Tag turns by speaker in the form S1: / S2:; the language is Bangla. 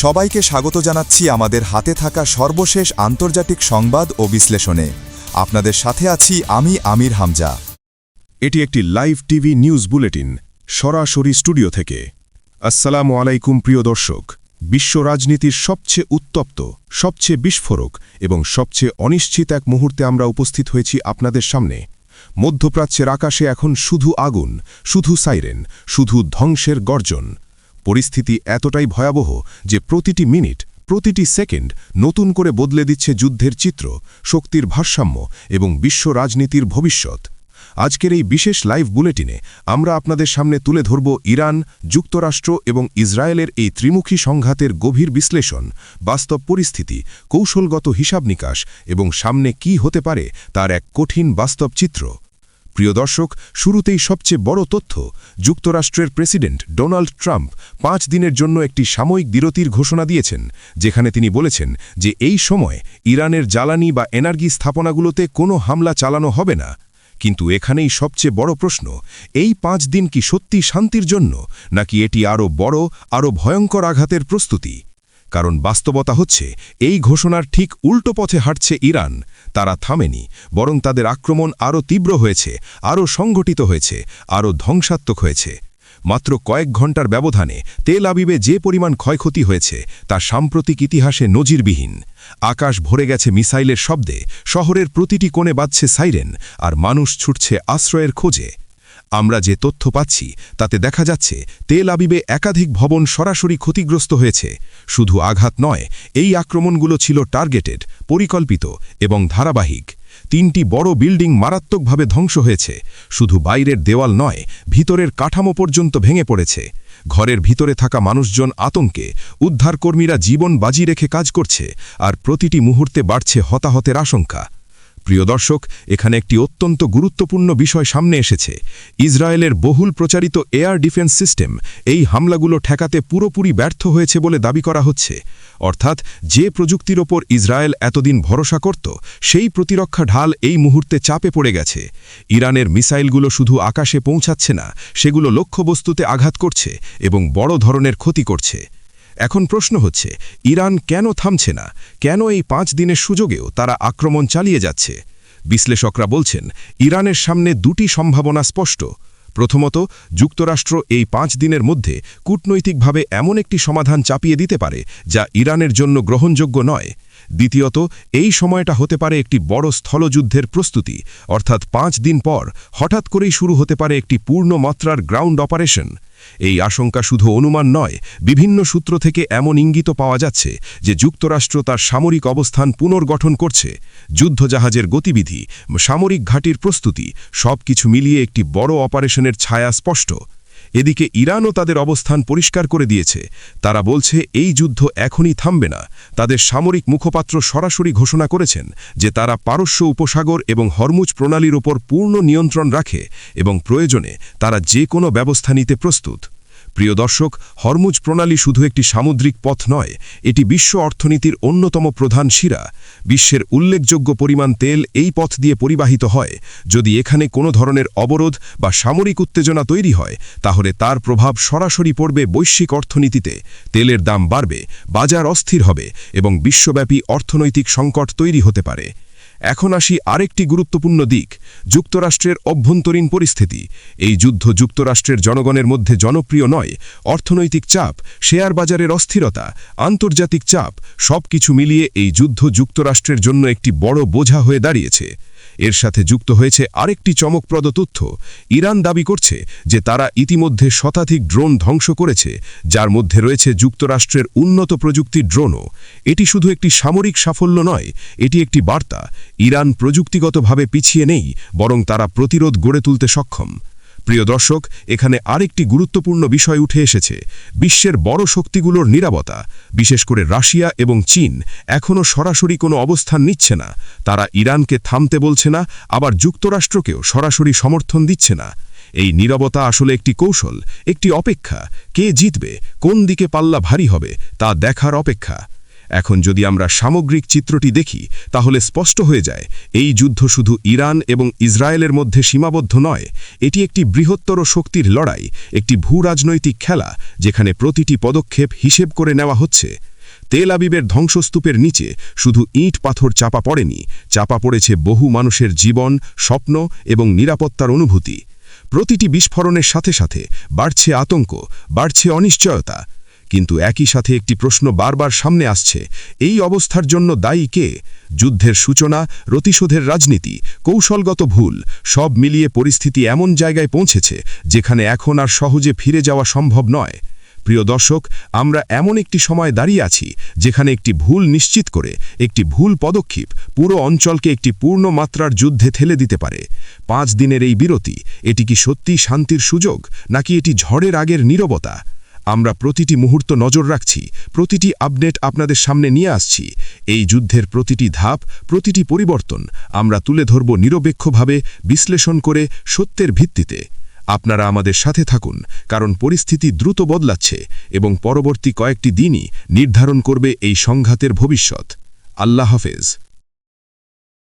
S1: সবাইকে স্বাগত জানাচ্ছি আমাদের হাতে থাকা সর্বশেষ আন্তর্জাতিক সংবাদ ও বিশ্লেষণে। আপনাদের সাথে আছি আমি আমির হামজা।
S2: এটি একটি লাইভ টিভি নিউজ বুলেটিন সরাসরি স্টুডিও থেকে। আসসালামু আলাইকুম প্রিয় দর্শক। বিশ্ব রাজনীতির সবচেয়ে উত্তপ্ত, সবচেয়ে বিস্ফোরক এবং সবচেয়ে অনিশ্চিত এক মুহূর্তে আমরা উপস্থিত হয়েছি আপনাদের সামনে। মধ্যপ্রাচ্যের আকাশে এখন শুধু আগুন, শুধু সাইরেন, শুধু ধ্বংসের গর্জন। পরিস্থিতি এতটাই ভয়াবহ যে প্রতিটি মিনিট, প্রতিটি সেকেন্ড নতুন করে বদলে দিচ্ছে যুদ্ধের চিত্র, শক্তির ভারসাম্য এবং বিশ্ব রাজনীতির ভবিষ্যৎ। আজকের এই বিশেষ লাইভ বুলেটিনে আমরা আপনাদের সামনে তুলে ধরব ইরান, যুক্তরাষ্ট্র এবং ইসরায়েলের এই ত্রিমুখী সংঘাতের গভীর বিশ্লেষণ, বাস্তব পরিস্থিতি, কৌশলগত হিসাব নিকাশ এবং সামনে কি হতে পারে তার এক কঠিন বাস্তব চিত্র। প্রিয় দর্শক, শুরুতেই সবচেয়ে বড় তথ্য, যুক্তরাষ্ট্রের প্রেসিডেন্ট ডোনাল্ড ট্রাম্প 5 দিনের জন্য একটি সাময়িক বিরতির ঘোষণা দিয়েছেন, যেখানে তিনি বলেছেন যে এই সময় ইরানের জ্বালানি বা এনার্জি স্থাপনাগুলোতে কোনো হামলা চালানো হবে না। কিন্তু এখানেই সবচেয়ে বড় প্রশ্ন, এই 5 দিন কি সত্যি শান্তির জন্য, নাকি এটি আরও বড়, আরও ভয়ঙ্কর আঘাতের প্রস্তুতি? কারণ বাস্তবতা হচ্ছে এই ঘোষণার ঠিক উল্টো পথে হাঁটছে ইরান। তারা থামেনি, বরং তাদের আক্রমণ আরও তীব্র হয়েছে, আরও সংগঠিত হয়েছে, আরও ধ্বংসাত্মক হয়েছে। মাত্র কয়েক ঘণ্টার ব্যবধানে তেল আবিবে যে পরিমাণ ক্ষয়ক্ষতি হয়েছে তা সাম্প্রতিক ইতিহাসে নজিরবিহীন। আকাশ ভরে গেছে মিসাইলের শব্দে, শহরের প্রতিটি কোণে বাজছে সাইরেন, আর মানুষ ছুটছে আশ্রয়ের খোঁজে। আমরা যে তথ্য পাচ্ছি তাতে দেখা যাচ্ছে তেল আবিবে একাধিক ভবন সরাসরি ক্ষতিগ্রস্ত হয়েছে। শুধু আঘাত নয়, এই আক্রমণগুলো ছিল টার্গেটেড, পরিকল্পিত এবং ধারাবাহিক। 3টি বড় বিল্ডিং মারাত্মকভাবে ধ্বংস হয়েছে। শুধু বাইরের দেওয়াল নয়, ভিতরের কাঠামো পর্যন্ত ভেঙে পড়েছে। ঘরের ভিতরে থাকা মানুষজন আতঙ্কে, উদ্ধারকর্মীরা জীবন বাজি রেখে কাজ করছে, আর প্রতিটি মুহূর্তে বাড়ছে হতাহতের আশঙ্কা। প্রিয় দর্শক, এখানে একটি অত্যন্ত গুরুত্বপূর্ণ বিষয় সামনে এসেছে। ইসরায়েলের বহুল প্রচারিত এয়ার ডিফেন্স সিস্টেম এই হামলাগুলো ঠেকাতে পুরোপুরি ব্যর্থ হয়েছে বলে দাবি করা হচ্ছে। অর্থাৎ যে প্রযুক্তির ওপর ইসরায়েল এতদিন ভরসা করত, সেই প্রতিরক্ষা ঢাল এই মুহূর্তে চাপে পড়ে গেছে। ইরানের মিসাইলগুলো শুধু আকাশে পৌঁছাচ্ছে না, সেগুলো লক্ষ্যবস্তুতে আঘাত করছে এবং বড় ধরনের ক্ষতি করছে। এখন প্রশ্ন হচ্ছে, ইরান কেন থামছে না? কেন এই 5 দিনের সুযোগেও তারা আক্রমণ চালিয়ে যাচ্ছে? বিশ্লেষকরা বলছেন, ইরানের সামনে 2টি সম্ভাবনা স্পষ্ট। প্রথমত, যুক্তরাষ্ট্র এই 5 দিনের মধ্যে কূটনৈতিকভাবে এমন একটি সমাধান চাপিয়ে দিতে পারে যা ইরানের জন্য গ্রহণযোগ্য নয়। দ্বিতীয়ত, এই সময়টা হতে পারে একটি বড় স্থলযুদ্ধের প্রস্তুতি, অর্থাৎ 5 দিন পর হঠাৎ করেই শুরু হতে পারে একটি পূর্ণ মাত্রার গ্রাউন্ড অপারেশন। এই আশঙ্কা শুধু অনুমান নয়, বিভিন্ন সূত্র থেকে এমন ইঙ্গিত পাওয়া যাচ্ছে যে যুক্তরাষ্ট্র তার সামরিক অবস্থান পুনর্গঠন করছে। যুদ্ধজাহাজের গতিবিধি, সামরিক ঘাঁটির প্রস্তুতি, সবকিছু মিলিয়ে একটি বড় অপারেশনের ছায়া স্পষ্ট। এদিকে ইরানও তাদের অবস্থান পরিষ্কার করে দিয়েছে। তারা বলছে এই যুদ্ধ এখনই থামবে না। তাদের সামরিক মুখপাত্র সরাসরি ঘোষণা করেছেন যে তারা পারস্য উপসাগর এবং হরমুজ প্রণালীর ওপর পূর্ণ নিয়ন্ত্রণ রাখে এবং প্রয়োজনে তারা যে কোনো ব্যবস্থা নিতে প্রস্তুত। প্রিয় দর্শক, হরমুজ প্রণালী শুধু একটি সামুদ্রিক পথ নয়, এটি বিশ্ব অর্থনীতির অন্যতম প্রধান শিরা। বিশ্বের উল্লেখযোগ্য পরিমাণ তেল এই পথ দিয়ে পরিবাহিত হয়। যদি এখানে কোনো ধরনের অবরোধ বা সামরিক উত্তেজনা তৈরি হয়, তাহলে তার প্রভাব সরাসরি পড়বে বৈশ্বিক অর্থনীতিতে। তেলের দাম বাড়বে, বাজার অস্থির হবে এবং বিশ্বব্যাপী অর্থনৈতিক সংকট তৈরি হতে পারে। এখন আসি আরেকটি গুরুত্বপূর্ণ দিক, যুক্তরাষ্ট্রের অভ্যন্তরীণ পরিস্থিতি। এই যুদ্ধ যুক্তরাষ্ট্রের জনগণের মধ্যে জনপ্রিয় নয়। অর্থনৈতিক চাপ, শেয়ার বাজারের অস্থিরতা, আন্তর্জাতিক চাপ, সবকিছু মিলিয়ে এই যুদ্ধ যুক্তরাষ্ট্রের জন্য একটি বড় বোঝা হয়ে দাঁড়িয়েছে। এর সাথে যুক্ত হয়েছে আরেকটি চমকপ্রদ তথ্য। ইরান দাবি করছে যে তারা ইতিমধ্যে শতাধিক ড্রোন ধ্বংস করেছে, যার মধ্যে রয়েছে যুক্তরাষ্ট্রের উন্নত প্রযুক্তির ড্রোনও। এটি শুধু একটি সামরিক সাফল্য নয়, এটি একটি বার্তা। ইরান প্রযুক্তিগতভাবে পিছিয়ে নেই, বরং তারা প্রতিরোধ গড়ে তুলতে সক্ষম। প্রিয় দর্শক, এখানে আরেকটি গুরুত্বপূর্ণ বিষয় উঠে এসেছে, বিশ্বের বড় শক্তিগুলোর নীরবতা। বিশেষ করে রাশিয়া এবং চীন এখনও সরাসরি কোনো অবস্থান নিচ্ছে না। তারা ইরানকে থামতে বলছে না, আবার যুক্তরাষ্ট্রকেও সরাসরি সমর্থন দিচ্ছে না। এই নীরবতা আসলে একটি কৌশল, একটি অপেক্ষা। কে জিতবে, কোন দিকে পাল্লা ভারী হবে তা দেখার অপেক্ষা। এখন যদি আমরা সামগ্রিক চিত্রটি দেখি তাহলে স্পষ্ট হয়ে যায় এই যুদ্ধ শুধু ইরান এবং ইসরায়েলের মধ্যে সীমাবদ্ধ নয়, এটি একটি বৃহত্তর শক্তির লড়াই, একটি ভূরাজনৈতিক খেলা যেখানে প্রতিটি পদক্ষেপ হিসেব করে নেওয়া হচ্ছে। তেল আবিবের ধ্বংসস্তূপের নিচে শুধু ইট পাথর চাপা পড়েনি, চাপা পড়েছে বহু মানুষের জীবন, স্বপ্ন এবং নিরাপত্তার অনুভূতি। প্রতিটি বিস্ফোরণের সাথে সাথে বাড়ছে আতঙ্ক, বাড়ছে অনিশ্চয়তা। কিন্তু একই সাথে একটি প্রশ্ন বারবার সামনে আসছে, এই অবস্থার জন্য দায়ী কে? যুদ্ধের সূচনা, প্রতিশোধের রাজনীতি, কৌশলগত ভুল, সব মিলিয়ে পরিস্থিতি এমন জায়গায় পৌঁছেছে যেখানে এখন আর সহজে ফিরে যাওয়া সম্ভব নয়। প্রিয় দর্শক, আমরা এমন একটি সময় দাঁড়িয়ে আছি যেখানে একটি ভুল নিশ্চিত করে, একটি ভুল পদক্ষেপ পুরো অঞ্চলকে একটি পূর্ণ মাত্রার যুদ্ধে ঠেলে দিতে পারে। 5 দিনের এই বিরতি, এটি কি সত্যিই শান্তির সুযোগ, নাকি এটি ঝড়ের আগের নীরবতা? আমরা প্রতিটি মুহূর্ত নজর রাখছি, প্রতিটি আপডেট আপনাদের সামনে নিয়ে আসছি। এই যুদ্ধের প্রতিটি ধাপ, প্রতিটি পরিবর্তন আমরা তুলে ধরব নিরপেক্ষভাবে, বিশ্লেষণ করে, সত্যের ভিত্তিতে। আপনারা আমাদের সাথে থাকুন, কারণ পরিস্থিতি দ্রুত বদলাচ্ছে এবং পরবর্তী কয়েকটি দিনই নির্ধারণ করবে এই সংঘাতের ভবিষ্যৎ। আল্লাহ হাফেজ।